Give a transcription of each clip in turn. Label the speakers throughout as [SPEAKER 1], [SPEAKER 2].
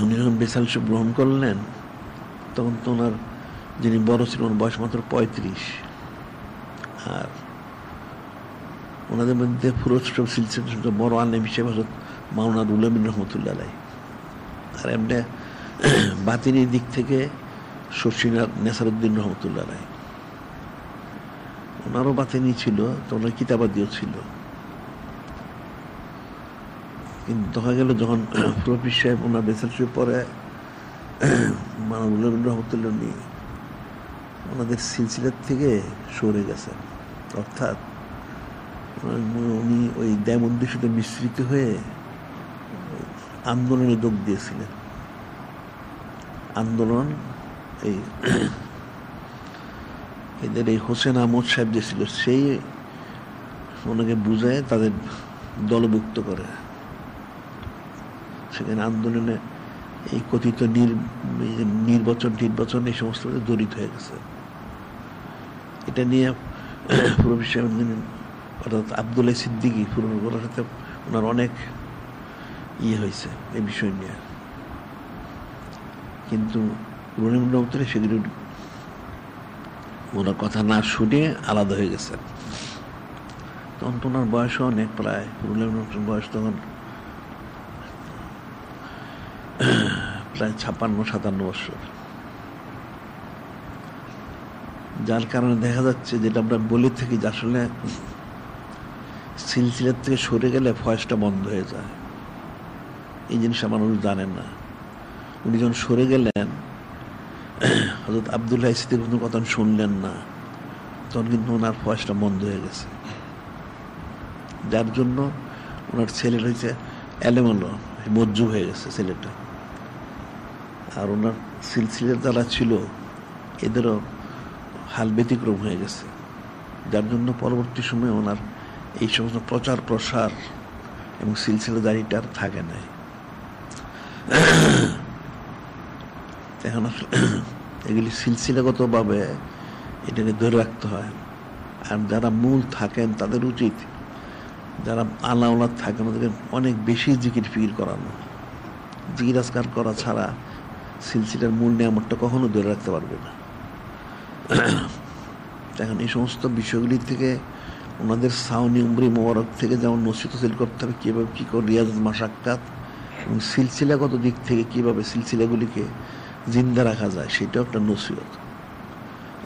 [SPEAKER 1] উনি যখন বেসালশিপ গ্রহণ করলেন তখন তো ওনার যিনি বড় ছিলেন ওনার বয়স মাত্র 35। আর ওনাদের মধ্যে ফুরোজসব সিলসিলা বড় আলেম হিসেবে হযরত মাওলানা রুহুল আমিন রহমতুল্লাহ আলাইহি। আর এমনি বাতিনের দিক থেকে শর্ষিনার নেসারউদ্দিন রহমতুল্লাহ আলাইহি। ওনারও বাতিনি ছিল, তো ওনার কিতাবাদিও ছিল। কিন্তু দেখা গেল যখন প্রফিস সাহেব ওনার বেসালশিপ পরে মাওলানা রুহুল আমিন রহমতুল্লাহ নিয়ে ওনাদের সিলসিলার থেকে সরে গেছেন, অর্থাৎ উনি ওই দেয়বন্দির সাথে মিশ্রিত হয়ে আন্দোলনে যোগ দিয়েছিলেন। আন্দোলন এদের এই হোসেন আহমদ সাহেব যে ছিল সেই ওনাকে বুঝায় তাদের দলভুক্ত করে। সেখানে আন্দোলনে এই কথিত নির্বাচন এই সমস্ত জড়িত হয়ে গেছে। এটা নিয়ে প্রফিস সাহেব অর্থাৎ আব্দুল্লাহ সিদ্দিকী পুরনোর সাথে ওনার অনেক হয়েছে এই বিষয় নিয়ে, কিন্তু রহিমুল্লাহ সেগুলো ওনার কথা না শুনে আলাদা হয়ে গেছে। তখন তো ওনার বয়সও অনেক, প্রায় রহিমুল্লাহ বয়স তখন প্রায় 56-57 বছর। যার কারণে দেখা যাচ্ছে যেটা আমরা বলে থাকি যে আসলে সিলসিলার থেকে সরে গেলে ফয়েজটা বন্ধ হয়ে যায়। এই জিনিসটা মানুষ জানেন না। উনি যখন সরে গেলেন হযরত আব্দুল্লাহ সিদ্দিক কোনো কথা শুনলেন না, তখন কিন্তু ওনার ফয়েজটা বন্ধ হয়ে গেছে। যার জন্য ওনার ছেলের হয়েছে এলোমেলো মজ্জুব হয়ে গেছে ছেলেটা। আর ওনার সিলসিলার যারা ছিল এদেরও হাল ব্যতিক্রম হয়ে গেছে। যার জন্য পরবর্তী সময়ে ওনার এই সমস্ত প্রচার প্রসার এবং সিলসিলাদারিটা আর থাকে নাই। এখন এগুলি সিলসিলাগতভাবে এটাকে ধরে রাখতে হয়। আর যারা মূল থাকেন তাদের উচিত, যারা আল্লাহ থাকেন ওদেরকে অনেক বেশি জিকির ফিকির করানো। জিকির আজকার করা ছাড়া সিলসিলার মূল নিয়ামতটা কখনো ধরে রাখতে পারবে না। এখন এই সমস্ত বিষয়গুলি থেকে ওনাদের সাউনি উমরি মোবারক থেকে যেমন নসিহত হাসিল করতে হবে, কীভাবে কী করে রিয়াজত মাশাক্কাত এবং সিলসিলাগত দিক থেকে কীভাবে সিলসিলাগুলিকে জিন্দা রাখা যায় সেটাও একটা নসিহত।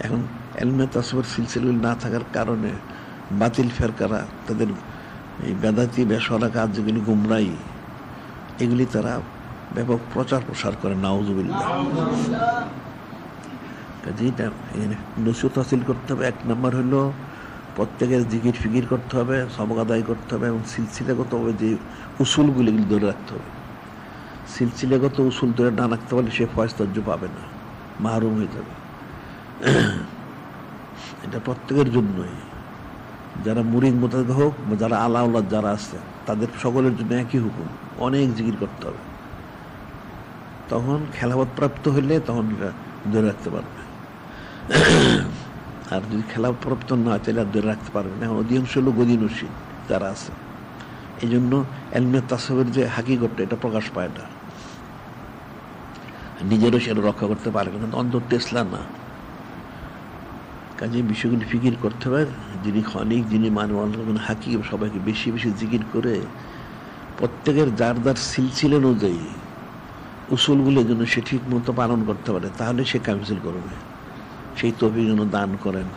[SPEAKER 1] এখন এলমে তাসওয়ুফের সিলসিলাগুলি না থাকার কারণে বাতিল ফেরকারা তাদের এই বেদাতি বেসরা কাজ যেগুলি গুমরাই এগুলি তারা ব্যাপক প্রচার প্রসার করে। নাউজুবিল্লাহ। কাজেইটা নসিহত হাসিল করতে হবে। 1 নম্বর হলো প্রত্যেকের জিকির ফিকির করতে হবে, সবক আদায় করতে হবে এবং সিলসিলাগতভাবে যে উসুলগুলি ধরে রাখতে হবে। সিলসিলাগত উসুল ধরে না রাখতে পারলে সে ফয়েজ তর্জ পাবে না, মাহরুম হয়ে যাবে। এটা প্রত্যেকের জন্যই, যারা মুরিদ মোতাবেক হোক বা যারা আল্লাহ যারা আছে তাদের সকলের জন্য একই হুকুম, অনেক জিকির করতে হবে। তখন খেলাফত প্রাপ্ত হইলে তখন ধরে রাখতে পারবে। আর যদি খেলাফত প্রাপ্ত না হয় তাহলে আর ধরে রাখতে পারবে না। এখন অধিকাংশ লোক গদিনশীল যারা আছে, এই জন্য এলমে তাসওয়ুফের যে হাকিকতটা এটা প্রকাশ পায় না, নিজেরও সেটা রক্ষা করতে পারবে না, অন্তর টেসলা না। কাজে বিষয়গুলি ফিকির করতে হবে। যিনি খনিক, যিনি হাকিম, সবাইকে বেশি বেশি জিকির করে প্রত্যেকের যার যার সিলসিলা অনুযায়ী উসুলগুলোর জন্য সে ঠিক মতো পালন করতে পারে, তাহলে সে কামিল করবে। সেই তৌফিক যেন দান করেন।